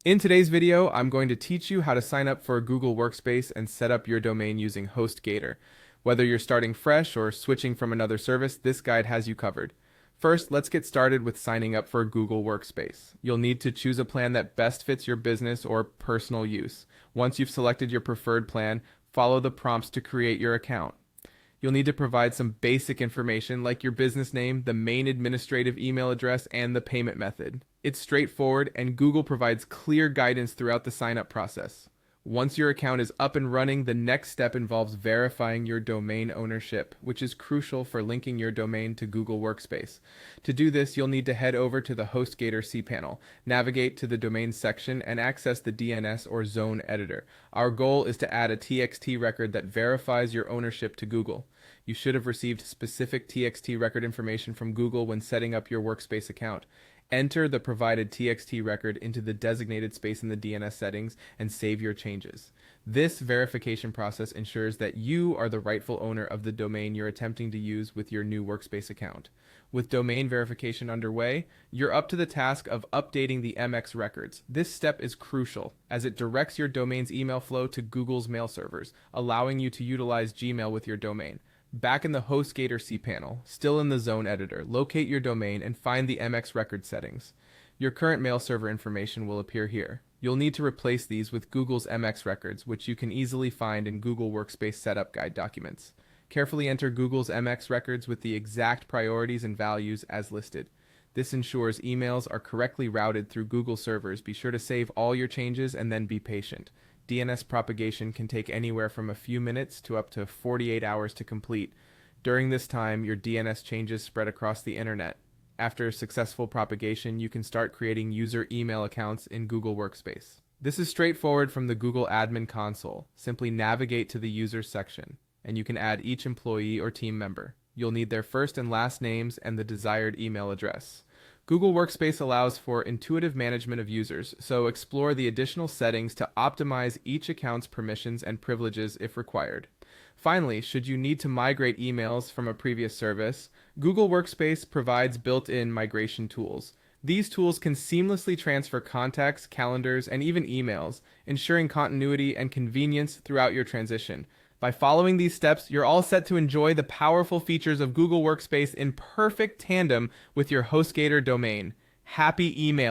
In today's video, I'm going to teach you how to sign up for Google Workspace and set up your domain using HostGator. Whether you're starting fresh or switching from another service, this guide has you covered. First, let's get started with signing up for Google Workspace. You'll need to choose a plan that best fits your business or personal use. Once you've selected your preferred plan, follow the prompts to create your account. You'll need to provide some basic information like your business name, the main administrative email address, and the payment method. It's straightforward, and Google provides clear guidance throughout the sign-up process. Once your account is up and running, the next step involves verifying your domain ownership, which is crucial for linking your domain to Google Workspace. To do this, you'll need to head over to the HostGator cPanel, navigate to the domain section, and access the DNS or zone editor. Our goal is to add a TXT record that verifies your ownership to Google. You should have received specific TXT record information from Google when setting up your Workspace account. Enter the provided TXT record into the designated space in the DNS settings and save your changes. This verification process ensures that you are the rightful owner of the domain you're attempting to use with your new Workspace account. With domain verification underway, you're up to the task of updating the MX records. This step is crucial as it directs your domain's email flow to Google's mail servers, allowing you to utilize Gmail with your domain. Back in the HostGator cPanel, still in the zone editor, locate your domain and find the MX record settings. Your current mail server information will appear here. You'll need to replace these with Google's MX records, which you can easily find in Google Workspace Setup Guide documents. Carefully enter Google's MX records with the exact priorities and values as listed. This ensures emails are correctly routed through Google servers. Be sure to save all your changes and then be patient. DNS propagation can take anywhere from a few minutes to up to 48 hours to complete. During this time, your DNS changes spread across the internet. After successful propagation, you can start creating user email accounts in Google Workspace. This is straightforward from the Google Admin Console. Simply navigate to the Users section, and you can add each employee or team member. You'll need their first and last names and the desired email address. Google Workspace allows for intuitive management of users, so explore the additional settings to optimize each account's permissions and privileges if required. Finally, should you need to migrate emails from a previous service, Google Workspace provides built-in migration tools. These tools can seamlessly transfer contacts, calendars, and even emails, ensuring continuity and convenience throughout your transition. By following these steps, you're all set to enjoy the powerful features of Google Workspace in perfect tandem with your HostGator domain. Happy email!